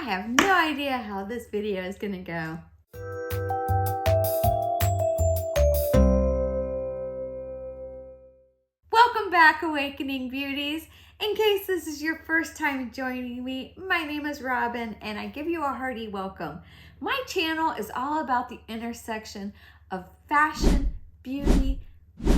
have no idea how this video is gonna go. Welcome back, Awakening Beauties. In case this is your first time joining me, my name is Robin and I give you a hearty welcome. My channel is all about the intersection of fashion, beauty,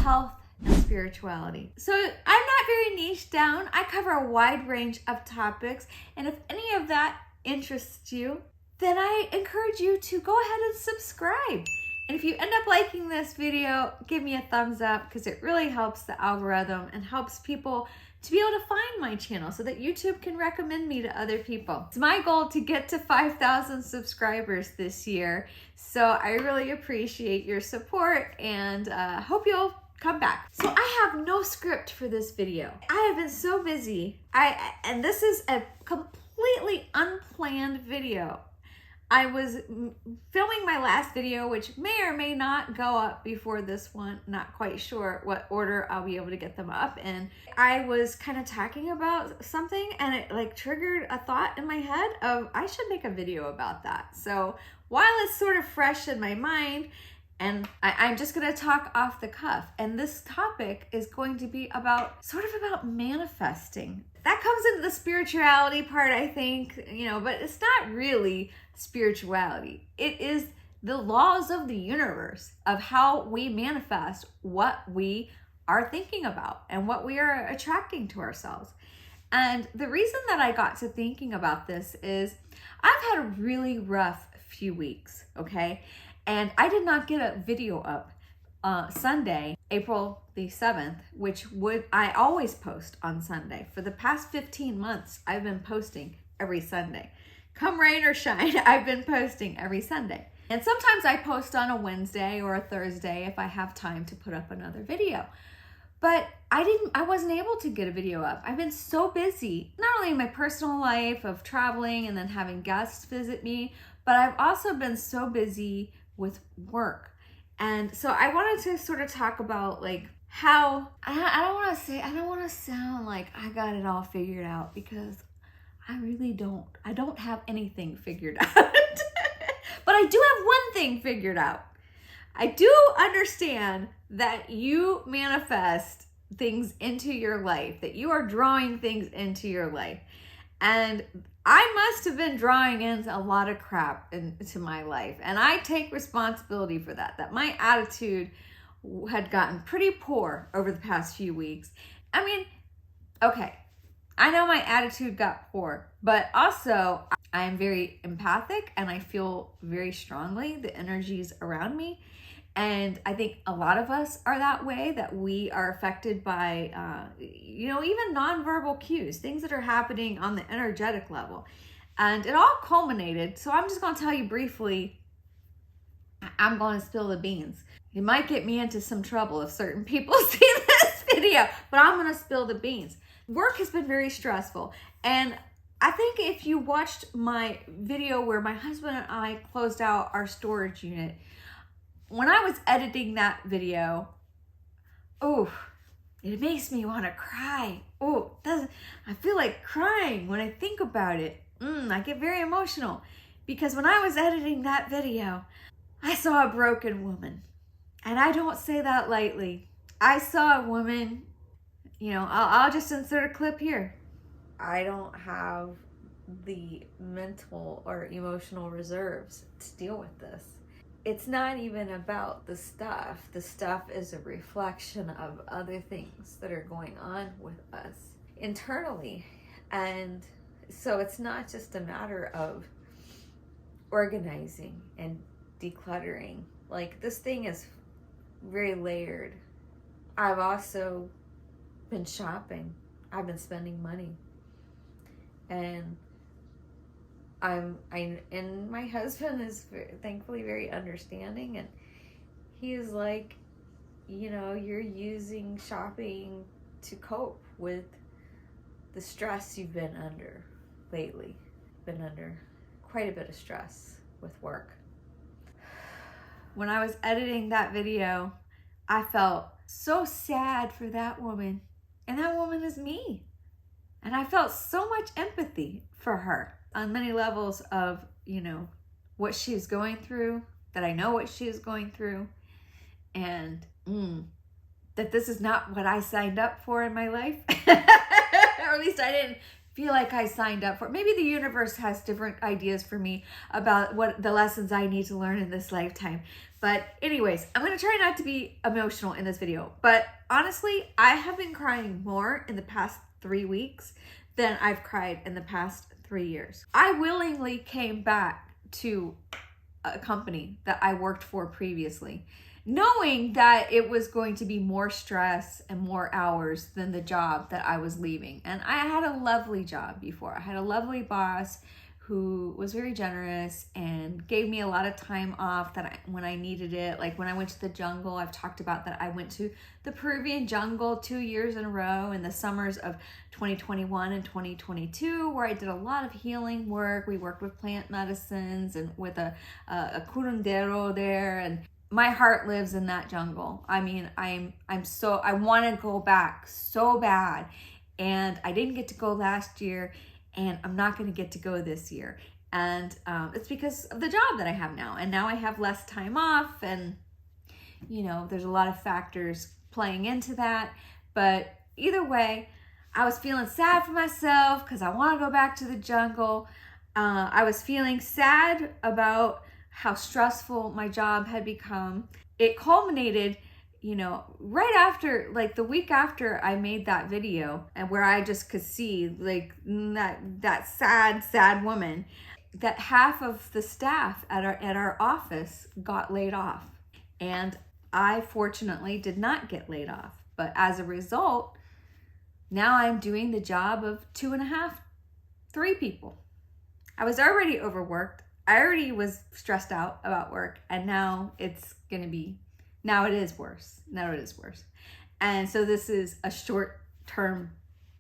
health, and spirituality. So I'm not very niche down. I cover a wide range of topics, and if any of that interests you, then I encourage you to go ahead and subscribe. And if you end up liking this video, give me a thumbs up because it really helps the algorithm and helps people to be able to find my channel so that YouTube can recommend me to other people. It's my goal to get to 5,000 subscribers this year. So I really appreciate your support and hope you'll come back. So I have no script for this video. I have been so busy. And this is a completely unplanned video. I was filming my last video, which may or may not go up before this one. Not quite sure what order I'll be able to get them up in. I was kind of talking about something and it like triggered a thought in my head of I should make a video about that. So while it's sort of fresh in my mind, and I'm just gonna talk off the cuff, and this topic is going to be about manifesting. That comes into the spirituality part, I think, but it's not really spirituality. It is the laws of the universe of how we manifest what we are thinking about and what we are attracting to ourselves. And the reason that I got to thinking about this is I've had a really rough few weeks, okay? And I did not get a video up Sunday, April the 7th, which I always post on Sunday. For the past 15 months, I've been posting every Sunday. Come rain or shine, I've been posting every Sunday. And sometimes I post on a Wednesday or a Thursday if I have time to put up another video. But I wasn't able to get a video up. I've been so busy, not only in my personal life of traveling and then having guests visit me, but I've also been so busy with work. And so I wanted to sort of talk about like how I don't want to sound like I got it all figured out, because I really don't. I don't have anything figured out. But I do have one thing figured out. I do understand that you manifest things into your life, that you are drawing things into your life. And I must have been drawing in a lot of crap into my life. And I take responsibility for that my attitude had gotten pretty poor over the past few weeks. I mean, okay, I know my attitude got poor, but also I am very empathic and I feel very strongly the energies around me. And I think a lot of us are that way, that we are affected by, even nonverbal cues, things that are happening on the energetic level. And it all culminated. So I'm just going to tell you briefly, I'm going to spill the beans. It might get me into some trouble if certain people see this video, but I'm going to spill the beans. Work has been very stressful. And I think if you watched my video where my husband and I closed out our storage unit, when I was editing that video, it makes me want to cry. I feel like crying when I think about it. I get very emotional because when I was editing that video, I saw a broken woman. And I don't say that lightly. I saw a woman, I'll just insert a clip here. I don't have the mental or emotional reserves to deal with this. It's not even about the stuff. The stuff is a reflection of other things that are going on with us internally. And so it's not just a matter of organizing and decluttering. Like, this thing is very layered. I've also been shopping. I've been spending money. And and my husband is thankfully very understanding, and he is like, you're using shopping to cope with the stress you've been under lately. Been under quite a bit of stress with work. When I was editing that video, I felt so sad for that woman, and that woman is me. And I felt so much empathy for her. on many levels of, what she's going through, that I know what she is going through, and that this is not what I signed up for in my life. Or at least I didn't feel like I signed up for it. Maybe the universe has different ideas for me about what the lessons I need to learn in this lifetime. But anyways, I'm going to try not to be emotional in this video. But honestly, I have been crying more in the past 3 weeks than I've cried in the past 3 years. I willingly came back to a company that I worked for previously, knowing that it was going to be more stress and more hours than the job that I was leaving. And I had a lovely job before. I had a lovely boss who was very generous and gave me a lot of time off when I needed it. Like when I went to the jungle, I've talked about that I went to the Peruvian jungle 2 years in a row in the summers of 2021 and 2022, where I did a lot of healing work. We worked with plant medicines and with a curandero there, and my heart lives in that jungle. I mean, I want to go back so bad, and I didn't get to go last year, and I'm not going to get to go this year. And it's because of the job that I have now. And now I have less time off, and there's a lot of factors playing into that. But either way, I was feeling sad for myself because I want to go back to the jungle. I was feeling sad about how stressful my job had become. It culminated, right after, like the week after I made that video, and where I just could see like that sad woman, that half of the staff at our office got laid off. And I fortunately did not get laid off. But as a result, now I'm doing the job of 2.5, 3 people. I was already overworked. I already was stressed out about work, and now it is worse. Now it is worse. And so this is a short-term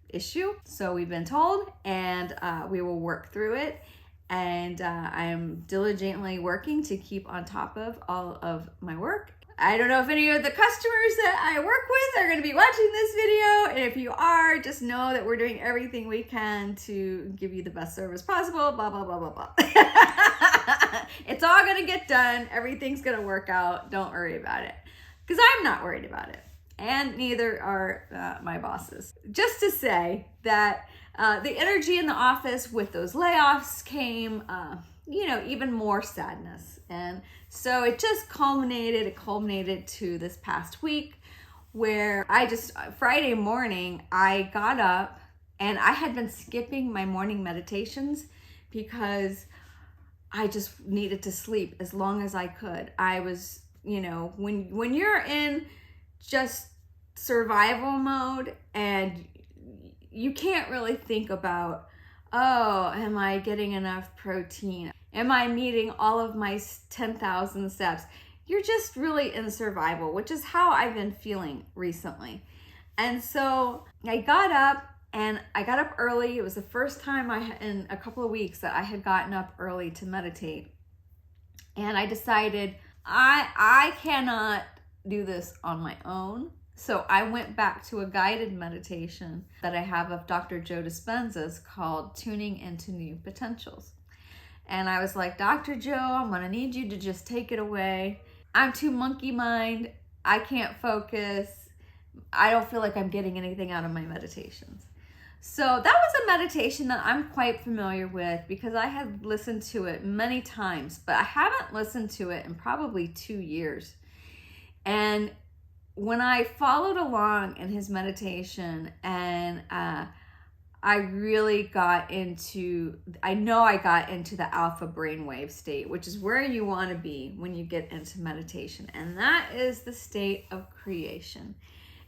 issue. So we've been told, and we will work through it. And I'm diligently working to keep on top of all of my work. I don't know if any of the customers that I work with are going to be watching this video. And if you are, just know that we're doing everything we can to give you the best service possible, blah, blah, blah, blah, blah. It's all going to get done. Everything's going to work out. Don't worry about it. Because I'm not worried about it. And neither are my bosses. Just to say that the energy in the office with those layoffs came, even more sadness. And so it just culminated to this past week, where Friday morning, I got up, and I had been skipping my morning meditations because I just needed to sleep as long as I could. I was, when you're in just survival mode, and you can't really think about, oh, am I getting enough protein? Am I meeting all of my 10,000 steps? You're just really in survival, which is how I've been feeling recently. And so I got up early. It was the first time in a couple of weeks that I had gotten up early to meditate. And I decided I cannot do this on my own. So I went back to a guided meditation that I have of Dr. Joe Dispenza's called Tuning into New Potentials. And I was like, Dr. Joe, I'm going to need you to just take it away. I'm too monkey mind. I can't focus. I don't feel like I'm getting anything out of my meditations. So that was a meditation that I'm quite familiar with because I had listened to it many times, but I haven't listened to it in probably 2 years. And when I followed along in his meditation, and I got into the alpha brainwave state, which is where you want to be when you get into meditation. And that is the state of creation.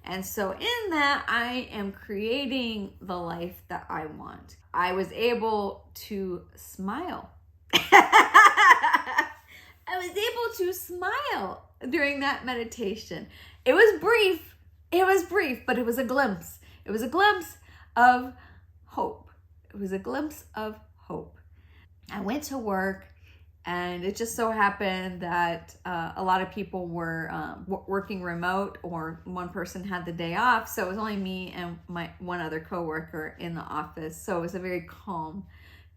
And so in that, I am creating the life that I want. I was able to smile. I was able to smile during that meditation. It was brief, but it was a glimpse. It was a glimpse of hope. It was a glimpse of hope. I went to work, and it just so happened that a lot of people were working remote, or one person had the day off. So it was only me and my one other coworker in the office. So it was a very calm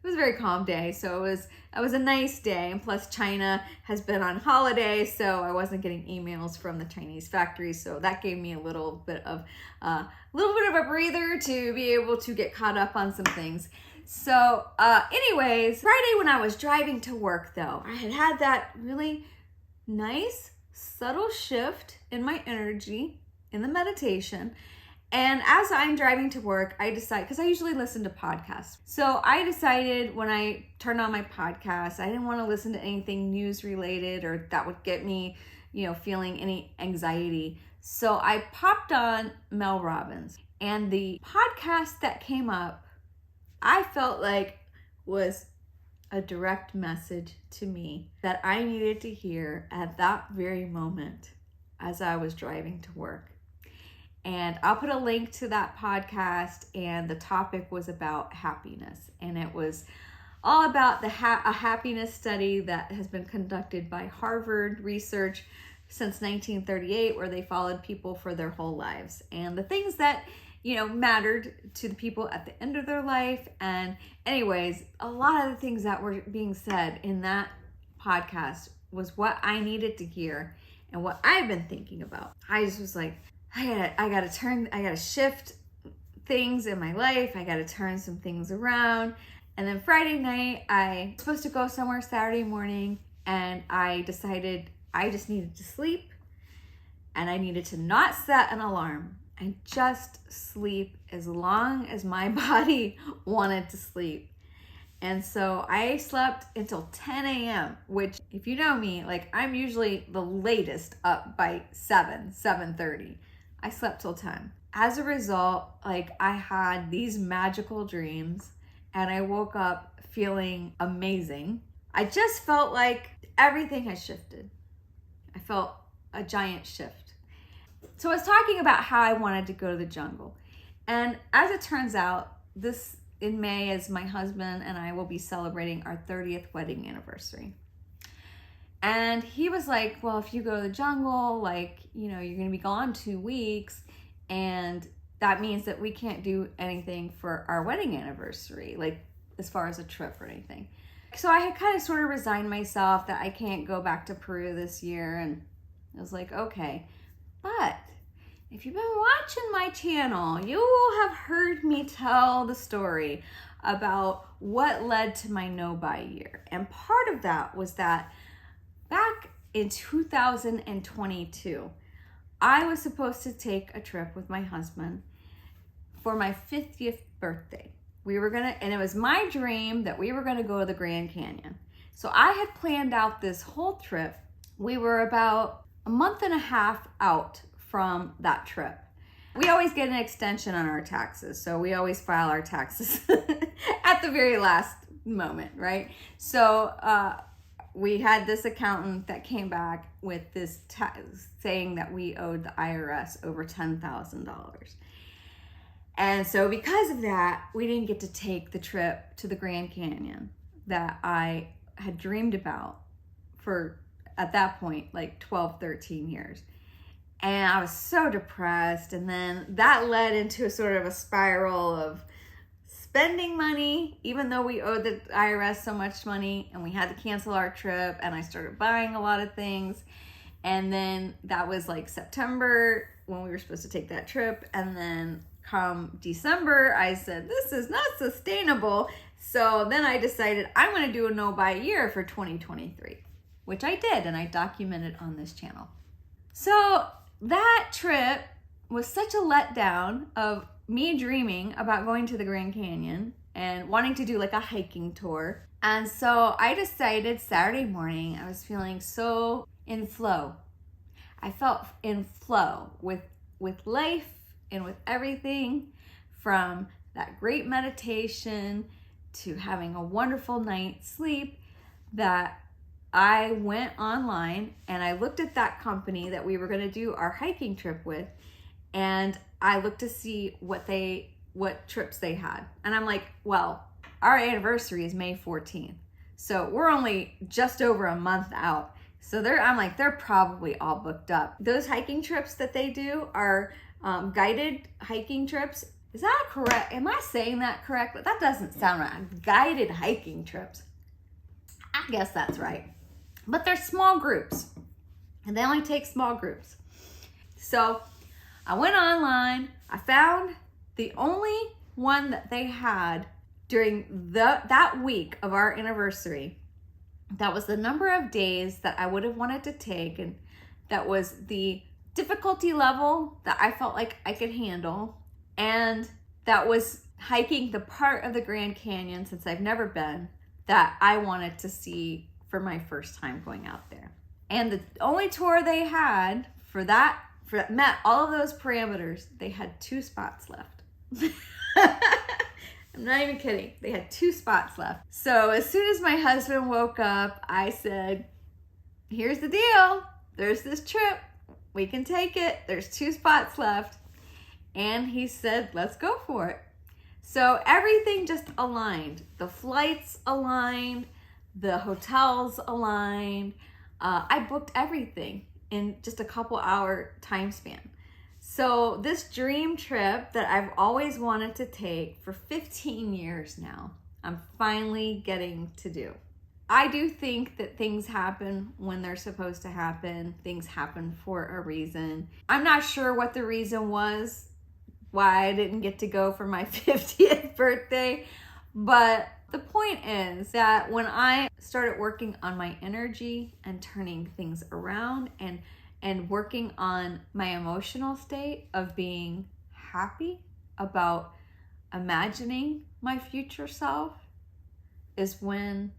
was a very calm day. So it was a nice day. And plus China has been on holiday, so I wasn't getting emails from the Chinese factories. So that gave me a little bit of a breather to be able to get caught up on some things. So anyways, Friday when I was driving to work though, I had that really nice, subtle shift in my energy in the meditation. And as I'm driving to work, I decide, because I usually listen to podcasts. So I decided when I turned on my podcast, I didn't want to listen to anything news related or that would get me, feeling any anxiety. So I popped on Mel Robbins, and the podcast that came up, I felt like was a direct message to me that I needed to hear at that very moment as I was driving to work. And I'll put a link to that podcast, and the topic was about happiness. And it was all about a happiness study that has been conducted by Harvard Research since 1938, where they followed people for their whole lives. And the things that, mattered to the people at the end of their life. And anyways, a lot of the things that were being said in that podcast was what I needed to hear and what I've been thinking about. I just was like, I gotta shift things in my life. I gotta turn some things around. And then Friday night, I was supposed to go somewhere Saturday morning, and I decided I just needed to sleep, and I needed to not set an alarm and just sleep as long as my body wanted to sleep. And so I slept until 10 a.m., which, if you know me, I'm usually the latest up by 7:30. I slept till 10. As a result, I had these magical dreams, and I woke up feeling amazing. I just felt like everything has shifted. I felt a giant shift. So I was talking about how I wanted to go to the jungle. And as it turns out, this in May is my husband and I will be celebrating our 30th wedding anniversary. And he was like, well, if you go to the jungle, you're going to be gone 2 weeks. And that means that we can't do anything for our wedding anniversary, as far as a trip or anything. So I had kind of sort of resigned myself that I can't go back to Peru this year. And I was like, okay. But if you've been watching my channel, you will have heard me tell the story about what led to my no-buy year. And part of that was that back in 2022, I was supposed to take a trip with my husband for my 50th birthday. And it was my dream that we were gonna go to the Grand Canyon. So I had planned out this whole trip. We were about a month and a half out from that trip. We always get an extension on our taxes, so we always file our taxes at the very last moment, right? So we had this accountant that came back with this saying that we owed the IRS over $10,000. And so because of that, we didn't get to take the trip to the Grand Canyon that I had dreamed about for, at that point, 12, 13 years. And I was so depressed. And then that led into a sort of a spiral of spending money, even though we owed the IRS so much money, and we had to cancel our trip. And I started buying a lot of things. And then that was September when we were supposed to take that trip. And then come December, I said, this is not sustainable. So then I decided I'm going to do a no-buy year for 2023, which I did, and I documented on this channel. So that trip was such a letdown of me dreaming about going to the Grand Canyon and wanting to do a hiking tour. And so I decided Saturday morning, I was feeling so in flow. I felt in flow with life and with everything, from that great meditation to having a wonderful night's sleep, that I went online and I looked at that company that we were going to do our hiking trip with, and I looked to see what trips they had. And I'm like, well, our anniversary is May 14th. So we're only just over a month out. So they're probably all booked up. Those hiking trips that they do are guided hiking trips. Is that correct? Am I saying that correctly? That doesn't sound right. Guided hiking trips. I guess that's right. But they're small groups, and they only take small groups. So I went online. I found the only one that they had during that week of our anniversary. That was the number of days that I would have wanted to take, and that was the difficulty level that I felt like I could handle, and that was hiking the part of the Grand Canyon, since I've never been, that I wanted to see for my first time going out there. And the only tour they had for that met all of those parameters, they had 2 spots left. I'm not even kidding. They had 2 spots left. So as soon as my husband woke up, I said, here's the deal. There's this trip. We can take it. There's 2 spots left. And he said, let's go for it. So everything just aligned. The flights aligned. The hotels aligned. I booked everything in just a couple hour time span. So this dream trip that I've always wanted to take for 15 years now, I'm finally getting to do. I do think that things happen when they're supposed to happen. Things happen for a reason. I'm not sure what the reason was, why I didn't get to go for my 50th birthday. But the point is that when I started working on my energy and turning things around and working on my emotional state of being happy about imagining my future self, is when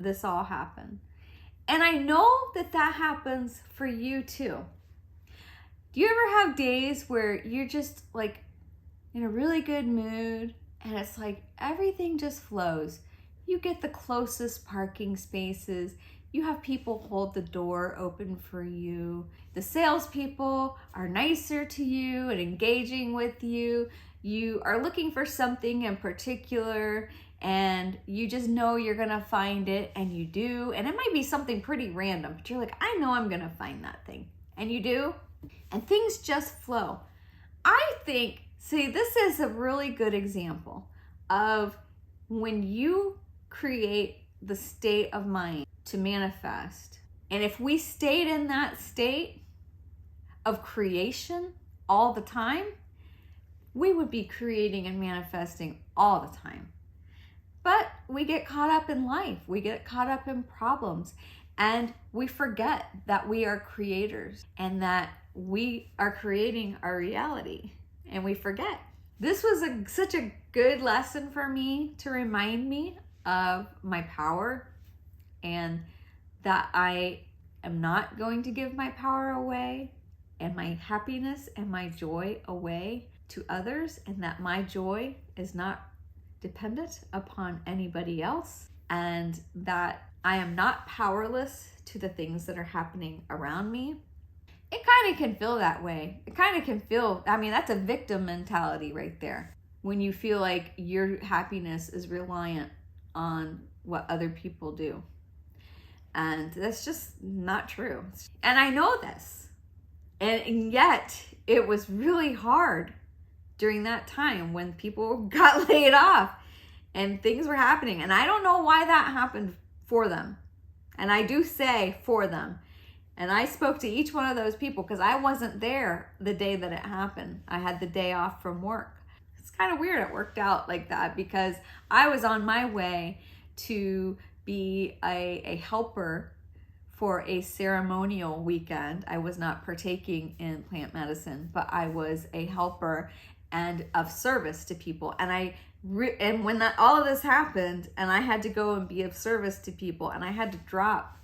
this all happened. And I know that that happens for you too. Do you ever have days where you're just like in a really good mood and it's like everything just flows? You get the closest parking spaces. You have people hold the door open for you. The salespeople are nicer to you and engaging with you. You are looking for something in particular and you just know you're gonna find it, and you do. And it might be something pretty random, but you're like, I know I'm gonna find that thing. And you do. And things just flow. I think, see, this is a really good example of when you create the state of mind to manifest. And if we stayed in that state of creation all the time, we would be creating and manifesting all the time. But we get caught up in life. We get caught up in problems, and we forget that we are creators and that we are creating our reality, and we forget. This was such a good lesson for me to remind me of my power, and that I am not going to give my power away and my happiness and my joy away to others, and that my joy is not dependent upon anybody else, and that I am not powerless to the things that are happening around me. It kind of can feel that way. It kind of can feel, I mean, that's a victim mentality right there. When you feel like your happiness is reliant on what other people do. And that's just not true. And I know this. And yet it was really hard during that time when people got laid off and things were happening. And I don't know why that happened for them. And I do say for them. And I spoke to each one of those people because I wasn't there the day that it happened. I had the day off from work. It's kind of weird it worked out like that because I was on my way to be a helper for a ceremonial weekend. I was not partaking in plant medicine, but I was a helper and of service to people. And and when all of this happened, and I had to go and be of service to people, and I had to drop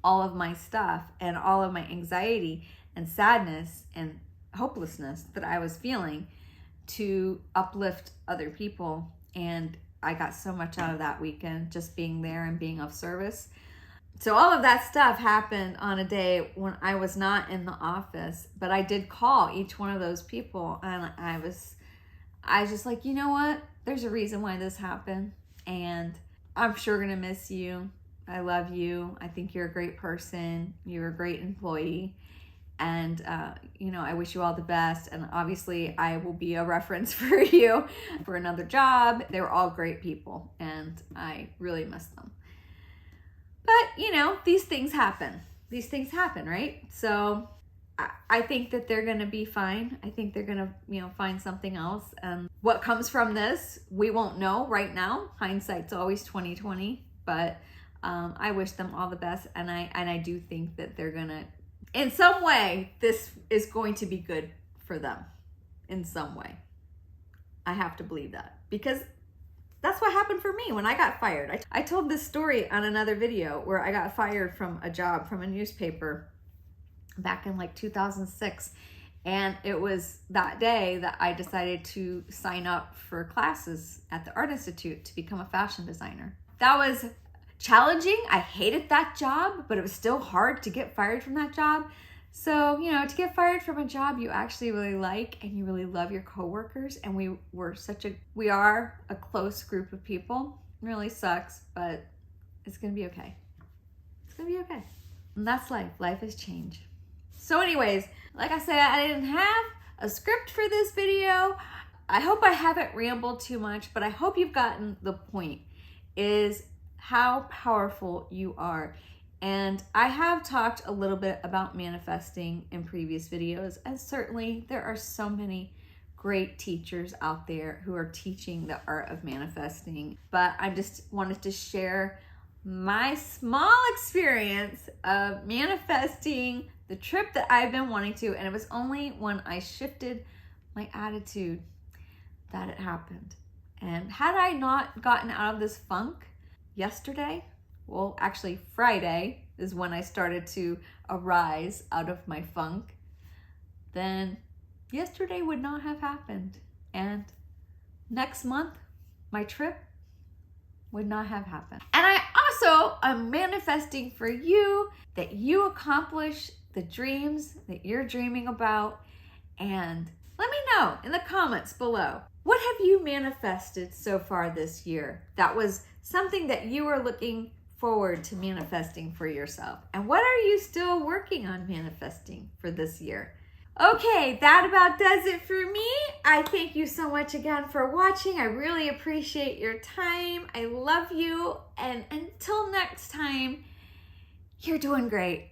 all of my stuff and all of my anxiety and sadness and hopelessness that I was feeling to uplift other people. And I got so much out of that weekend, just being there and being of service. So all of that stuff happened on a day when I was not in the office, but I did call each one of those people, and I was just like, you know what? There's a reason why this happened, and I'm sure gonna miss you. I love you. I think you're a great person. You're a great employee. And, you know, I wish you all the best. And obviously I will be a reference for you for another job. They were all great people and I really miss them. But, you know, these things happen. These things happen, right? So I think that they're going to be fine. I think they're going to, you know, find something else. And what comes from this, we won't know right now. Hindsight's always 20/20, but I wish them all the best. And I do think that they're going to, in some way, this is going to be good for them in some way. I have to believe that because that's what happened for me when I got fired. I told this story on another video where I got fired from a job from a newspaper back in like 2006. And it was that day that I decided to sign up for classes at the Art Institute to become a fashion designer. That was challenging. I hated that job, but it was still hard to get fired from that job. So, you know, to get fired from a job you actually really like and you really love your coworkers, and we are a close group of people. It really sucks, but it's gonna be okay. It's gonna be okay. And that's life. Life is change. So anyways, like I said, I didn't have a script for this video. I hope I haven't rambled too much, but I hope you've gotten the point, is how powerful you are. And I have talked a little bit about manifesting in previous videos, and certainly there are so many great teachers out there who are teaching the art of manifesting, but I just wanted to share my small experience of manifesting the trip that I've been wanting to, and it was only when I shifted my attitude that it happened. And had I not gotten out of this funk yesterday, well, actually Friday is when I started to arise out of my funk, then yesterday would not have happened. And next month, my trip would not have happened. And I also am manifesting for you that you accomplish the dreams that you're dreaming about. And let me know in the comments below, what have you manifested so far this year that was something that you were looking forward to manifesting for yourself? And what are you still working on manifesting for this year? Okay, that about does it for me. I thank you so much again for watching. I really appreciate your time. I love you. And until next time, you're doing great.